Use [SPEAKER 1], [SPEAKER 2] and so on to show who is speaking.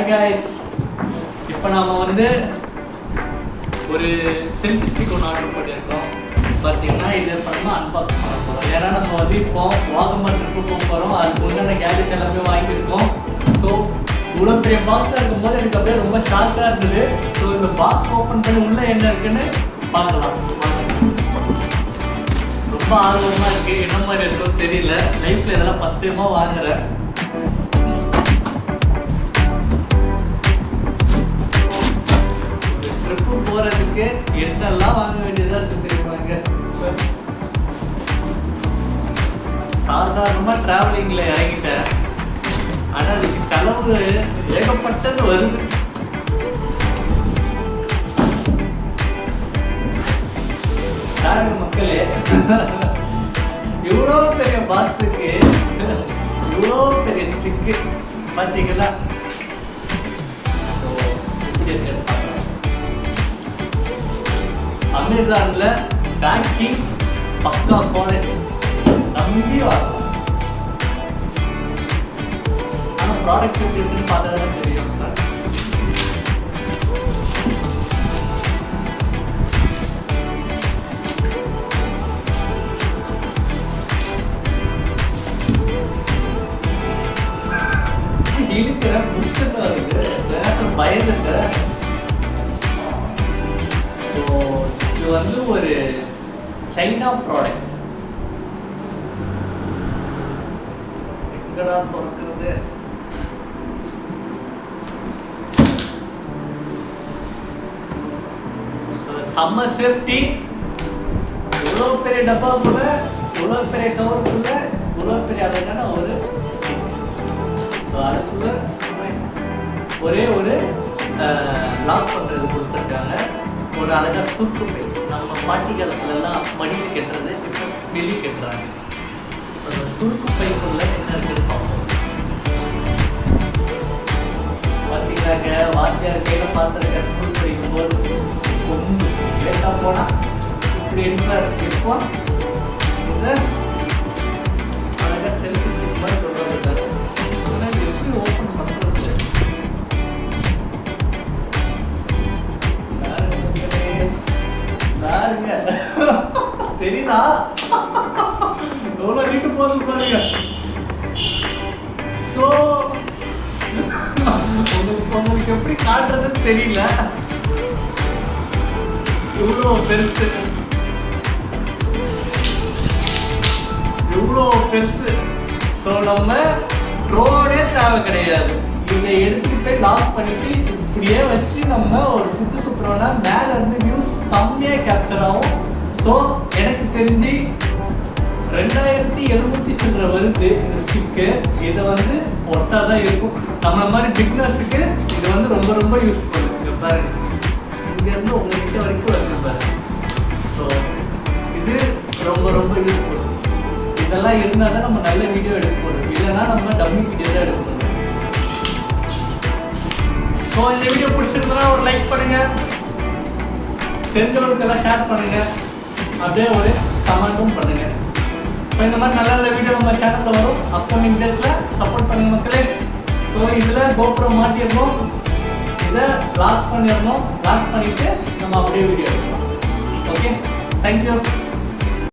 [SPEAKER 1] Hi guys, இப்போ நாம் வந்து ஒரு செல்ஃபி ஸ்டிக் ஒன்று ஆர்டர் பண்ணியிருக்கோம். பார்த்தீங்கன்னா இது நம்ம அன்பாக்ஸ் பண்ண போகிறோம். ஏன்னா நம்ம வந்து இப்போ வாகமான் ட்ரிப்பு போக போகிறோம். அதுக்கு முன்னாடி கேஜெட் எல்லாமே வாங்கியிருக்கோம். ஸோ இவ்வளோ பெரிய பாக்ஸாக இருக்கும்போது எனக்கு அப்படியே ரொம்ப ஷாக்காக இருந்தது. ஸோ இந்த பாக்ஸ் ஓப்பன் பண்ணி உள்ளே என்ன இருக்குன்னு பார்க்கலாம். ரொம்ப ஆர்வமாக இருக்குது. என்ன மாதிரி இருக்குன்னு தெரியல. லைஃப்பில் இதெல்லாம் ஃபஸ்ட் டைமாக வாங்குறேன். ட்ரிப்பு போகிறதுக்கு என்னெல்லாம் வாங்க வேண்டியதாக இருக்குது தெரியுமாங்க. சாதாரணமாக ட்ராவலிங்கில் இறங்கிட்டேன். ஆனால் அதுக்கு செலவு ஏகப்பட்டது வருது. மக்களே, இவ்வளோ பெரிய பாக்ஸுக்கு இவ்வளோ பெரிய ஸ்டிக்கு பார்த்தீங்களா? அமேசான்ல பேக்கிங் பக்கா குவாலிட்டி நம்பி வாங்கலாம். ஆனால் ப்ராடக்ட் எப்படி இருக்குன்னு பார்த்தா தான் தெரியும். இருக்கிற புத்தகம் வருது, பயந்துட்டேன். இது வந்து ஒரு சைனா ப்ராடக்ட். எங்கடா திறக்கிறது? செம்ம சேஃப்டி. இவ்வளோ பெரிய டப்பாக்குள்ள, இவ்வளோ பெரிய கவருக்குள்ள, இவ்வளோ பெரிய அழகான ஒரு ஸ்டிக். ஸோ அதுக்குள்ள ஒரே ஒரு லாக் பண்ணுறது கொடுத்துருக்காங்க. ஒரு அழகாக சுருக்கு பை. நம்ம பாட்டி காலத்துலலாம் மடியில் கட்டுறது இப்போ வெளியே கட்டுறாங்க. அந்த சுருக்கு பைக்குள்ள என்ன இருக்குன்னு பார்ப்போம். பார்த்தீங்கன்னாக்க வாத்தியார் கையில் பார்த்துருக்க ஸ்கூல் படிக்கும்போது கொஞ்சம் லேட்டாக போனால் இப்படி இருக்கிறார். இப்போ இந்த அழகாக செல்ஃபி ஸ்டிக் மாதிரி சொல்கிறாங்க. எப்படி ஓப்பன் பண்ணுறது? தெரியுதா? எவ்வளோ நீட்டு போகுது பாருங்க. ஸோ உங்களுக்கு எப்படி காட்டுறதுன்னு தெரியல. இவ்வளோ பெருசு, இவ்வளோ பெருசு. ஸோ நம்ம ட்ரோனே தேவை கிடையாது. இதை எடுத்துட்டு போய் லாக் பண்ணிட்டு இப்படியே வச்சு நம்ம ஒரு சுற்றுறோம்னா மேலே இருந்து நியூஸ் செம்மையாக கேப்சர் ஆகும். ஸோ எனக்கு தெரிஞ்சு 2700 சில்லற வருது இந்த ஸ்டிக்கு. இதை வந்து ஒட்டா தான் இருக்கும். நம்மள மாதிரி பிக்னஸுக்கு இது வந்து ரொம்ப ரொம்ப யூஸ்ஃபுல். இங்கே பாருங்க, இங்கேருந்து உங்ககிட்ட வரைக்கும் வருது பாருங்க. ஸோ இது ரொம்ப ரொம்ப யூஸ்ஃபுல். இதெல்லாம் இருந்தால் தான் நம்ம நல்ல வீடியோ எடுக்க போகிறோம். இல்லைன்னா நம்ம டம்மி வீடியோ தான் எடுக்க போகிறோம். ஸோ இந்த வீடியோ பிடிச்சிருந்தா ஒரு லைக் பண்ணுங்க, தெரிஞ்சவங்களுக்கெல்லாம் ஷேர் பண்ணுங்க, அப்படியே ஒரு கமெண்ட்டும் பண்ணுங்க. இப்போ இந்த மாதிரி நல்ல நல்ல வீடியோ நம்ம சேனலில் வரும். அப்கமிங் டேஸில் சப்போர்ட் பண்ணுங்க மக்களே. ஸோ இதில் கோப்ரோ மாட்டிடணும், இதை லாக் பண்ணிடணும். லாக் பண்ணிவிட்டு நம்ம அப்படியே வீடியோ எடுக்கணும். Okay, thank you.